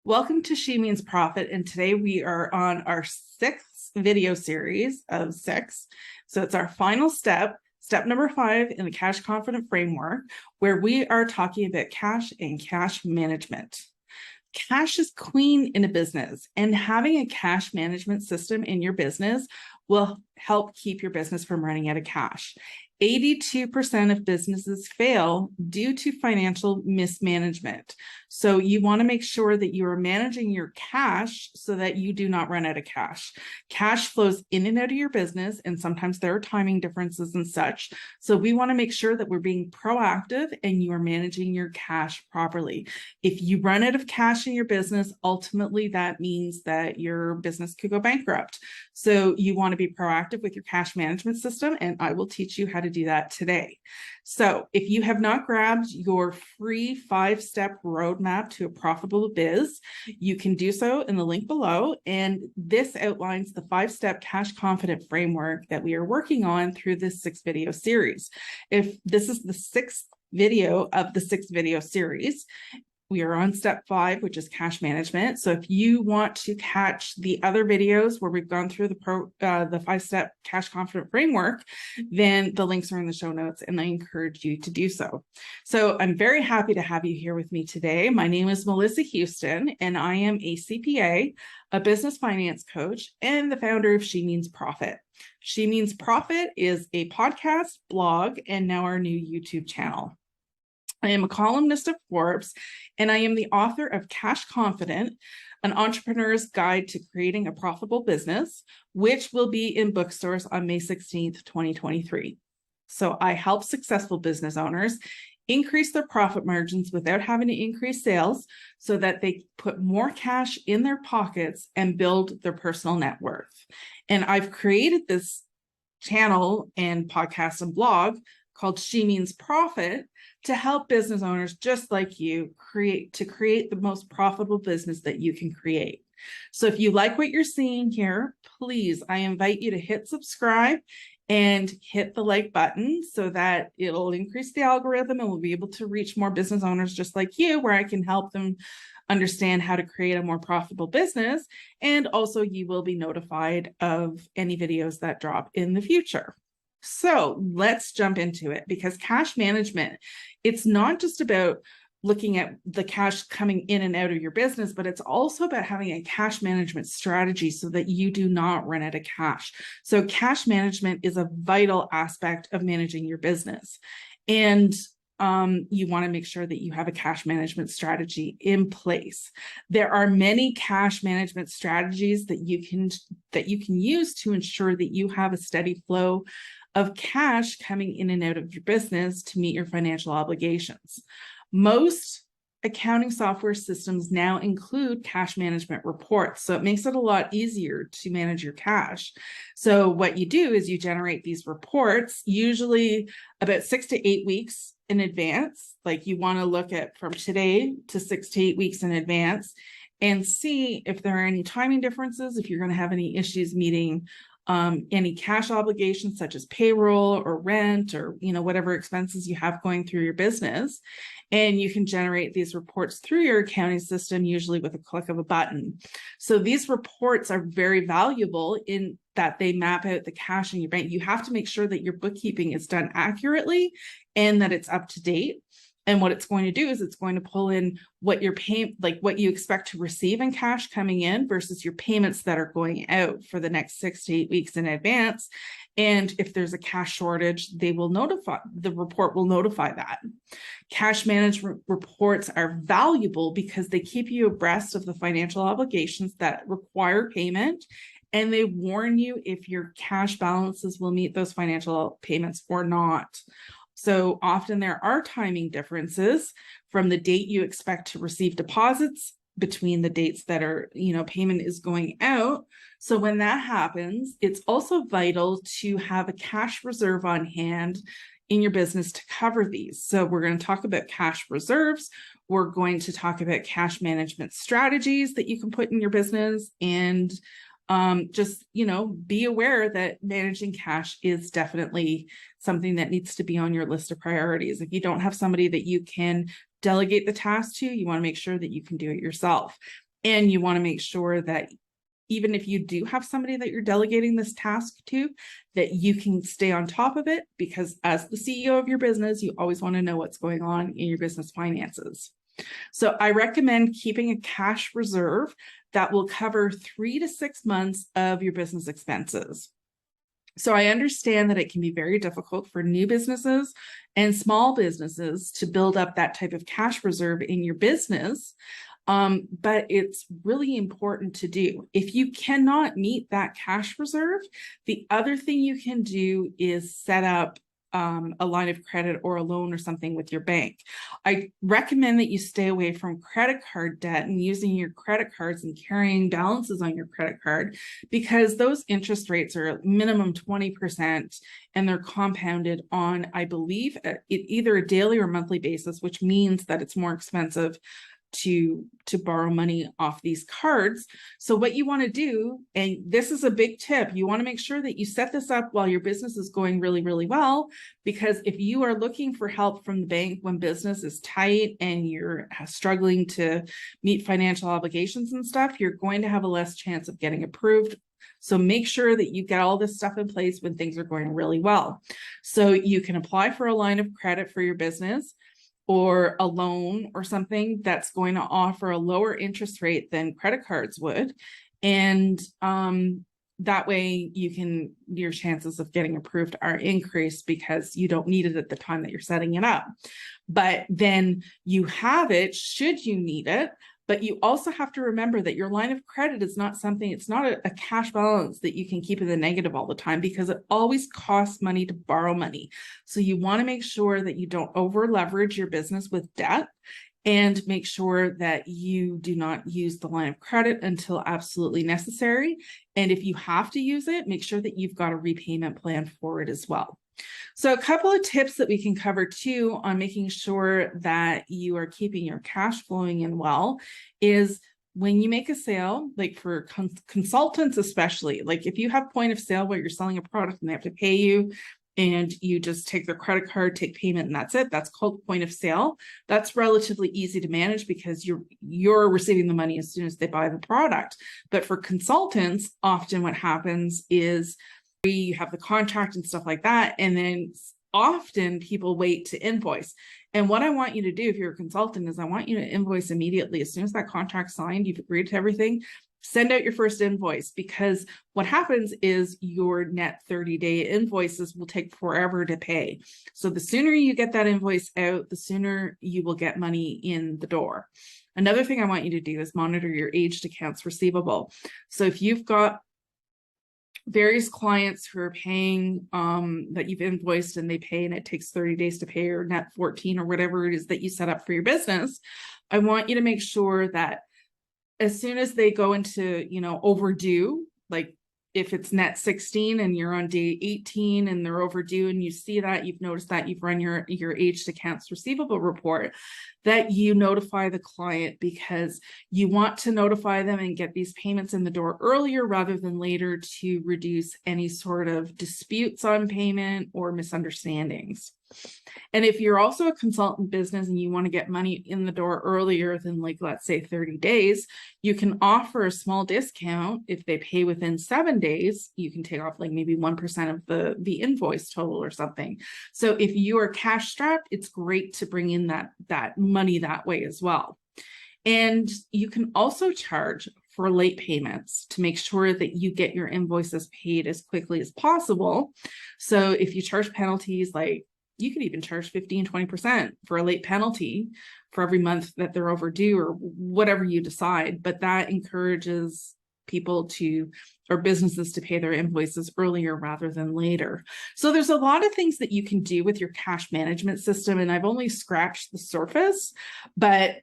Welcome to She Means Profit, and today we are on our sixth video series of six. So it's our final step number 5 in the Cash Confident Framework, where we are talking about cash and cash management. Cash is queen in a business, and having a cash management system in your business will help keep your business from running out of cash. 82% of businesses fail due to financial mismanagement. So you want to make sure that you are managing your cash so that you do not run out of cash. Cash flows in and out of your business, and sometimes there are timing differences and such. So we want to make sure that we're being proactive and you are managing your cash properly. If you run out of cash in your business, ultimately that means that your business could go bankrupt. So you want to be proactive with your cash management system, and I will teach you how to do that today. So if you have not grabbed your free 5-step roadmap to a profitable biz, you can do so in the link below. And this outlines the 5-step cash confident framework that we are working on through this 6-video series. If this is the 6th video of the 6-video series, we are on step 5, which is cash management. So if you want to catch the other videos where we've gone through the 5-step cash confident framework, then the links are in the show notes, and I encourage you to do so. So I'm very happy to have you here with me today. My name is Melissa Houston, and I am a CPA, a business finance coach, and the founder of She Means Profit. She Means Profit is a podcast, blog, and now our new YouTube channel. I am a columnist of Forbes, and I am the author of Cash Confident, an entrepreneur's guide to creating a profitable business, which will be in bookstores on May 16th, 2023. So I help successful business owners increase their profit margins without having to increase sales so that they put more cash in their pockets and build their personal net worth. And I've created this channel and podcast and blog called She Means Profit to help business owners just like you create the most profitable business that you can create. So if you like what you're seeing here, please, I invite you to hit subscribe and hit the like button so that it'll increase the algorithm and we'll be able to reach more business owners just like you, where I can help them understand how to create a more profitable business. And also you will be notified of any videos that drop in the future. So let's jump into it, because cash management, it's not just about looking at the cash coming in and out of your business, but it's also about having a cash management strategy so that you do not run out of cash. So cash management is a vital aspect of managing your business. And you want to make sure that you have a cash management strategy in place. There are many cash management strategies that you can use to ensure that you have a steady flow of cash coming in and out of your business to meet your financial obligations. Most accounting software systems now include cash management reports, so it makes it a lot easier to manage your cash. So what you do is you generate these reports, usually about 6 to 8 weeks in advance. Like you want to look at from today to 6 to 8 weeks in advance and see if there are any timing differences, if you're going to have any issues meeting any cash obligations such as payroll or rent or whatever expenses you have going through your business. And you can generate these reports through your accounting system, usually with a click of a button. So these reports are very valuable in that they map out the cash in your bank. You have to make sure that your bookkeeping is done accurately and that it's up to date. And what it's going to do is it's going to pull in what you're paying, like what you expect to receive in cash coming in versus your payments that are going out for the next 6 to 8 weeks in advance. And if there's a cash shortage, the report will notify that. Cash management reports are valuable because they keep you abreast of the financial obligations that require payment, and they warn you if your cash balances will meet those financial payments or not. So often there are timing differences from the date you expect to receive deposits between the dates that are, payment is going out. So when that happens, it's also vital to have a cash reserve on hand in your business to cover these. So we're going to talk about cash reserves. We're going to talk about cash management strategies that you can put in your business, and just, be aware that managing cash is definitely something that needs to be on your list of priorities. If you don't have somebody that you can delegate the task to, you want to make sure that you can do it yourself. And you want to make sure that even if you do have somebody that you're delegating this task to, that you can stay on top of it, because as the CEO of your business, you always want to know what's going on in your business finances. So I recommend keeping a cash reserve that will cover 3 to 6 months of your business expenses. So I understand that it can be very difficult for new businesses and small businesses to build up that type of cash reserve in your business. But it's really important to do. If you cannot meet that cash reserve, the other thing you can do is set up a line of credit or a loan or something with your bank. I recommend that you stay away from credit card debt and using your credit cards and carrying balances on your credit card, because those interest rates are minimum 20% and they're compounded on, I believe, either a daily or monthly basis, which means that it's more expensive to borrow money off these cards. So what you want to do, and this is a big tip, you want to make sure that you set this up while your business is going really, really well, because if you are looking for help from the bank when business is tight and you're struggling to meet financial obligations and stuff, you're going to have a less chance of getting approved. So make sure that you get all this stuff in place when things are going really well. So you can apply for a line of credit for your business, or a loan or something that's going to offer a lower interest rate than credit cards would. And that way your chances of getting approved are increased because you don't need it at the time that you're setting it up. But then you have it should you need it. But you also have to remember that your line of credit is not something, it's not a cash balance that you can keep in the negative all the time, because it always costs money to borrow money. So you want to make sure that you don't over leverage your business with debt, and make sure that you do not use the line of credit until absolutely necessary. And if you have to use it, make sure that you've got a repayment plan for it as well. So a couple of tips that we can cover too on making sure that you are keeping your cash flowing in well is when you make a sale, like for consultants especially, like if you have point of sale where you're selling a product and they have to pay you and you just take their credit card, take payment, and that's it. That's called point of sale. That's relatively easy to manage because you're receiving the money as soon as they buy the product. But for consultants, often what happens is you have the contract and stuff like that, and then often people wait to invoice. And what I want you to do if you're a consultant is I want you to invoice immediately. As soon as that contract's signed, you've agreed to everything, send out your first invoice, because what happens is your net 30-day invoices will take forever to pay. So the sooner you get that invoice out, the sooner you will get money in the door. Another thing I want you to do is monitor your aged accounts receivable. So if you've got various clients who are paying that you've invoiced and they pay and it takes 30 days to pay, or net 14 or whatever it is that you set up for your business, I want you to make sure that as soon as they go into, overdue, like if it's net 16 and you're on day 18 and they're overdue and you see that, you've noticed that, you've run your aged accounts receivable report, that you notify the client, because you want to notify them and get these payments in the door earlier rather than later to reduce any sort of disputes on payment or misunderstandings. And if you're also a consultant business and you want to get money in the door earlier than, like, let's say 30 days, you can offer a small discount. If they pay within 7 days, you can take off like maybe 1% of the invoice total or something. So if you are cash strapped, it's great to bring in that money that way as well. And you can also charge for late payments to make sure that you get your invoices paid as quickly as possible. So if you charge penalties, like you could even charge 15, 20% for a late penalty for every month that they're overdue, or whatever you decide. But that encourages people or businesses to pay their invoices earlier rather than later. So there's a lot of things that you can do with your cash management system. And I've only scratched the surface, but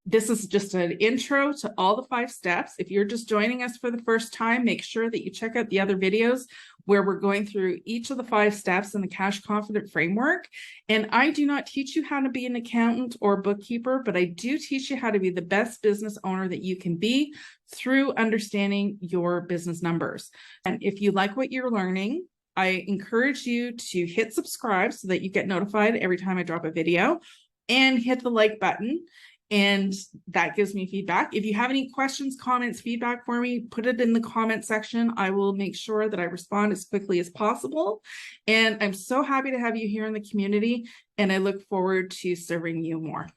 this is just an intro to all the 5 steps. If you're just joining us for the first time, make sure that you check out the other videos where we're going through each of the 5 steps in the Cash Confident Framework. And I do not teach you how to be an accountant or bookkeeper, but I do teach you how to be the best business owner that you can be through understanding your business numbers. And if you like what you're learning, I encourage you to hit subscribe so that you get notified every time I drop a video, and hit the like button. and that gives me feedback. If you have any questions, comments, feedback for me, put it in the comment section. I will make sure that I respond as quickly as possible. And I'm so happy to have you here in the community, and I look forward to serving you more.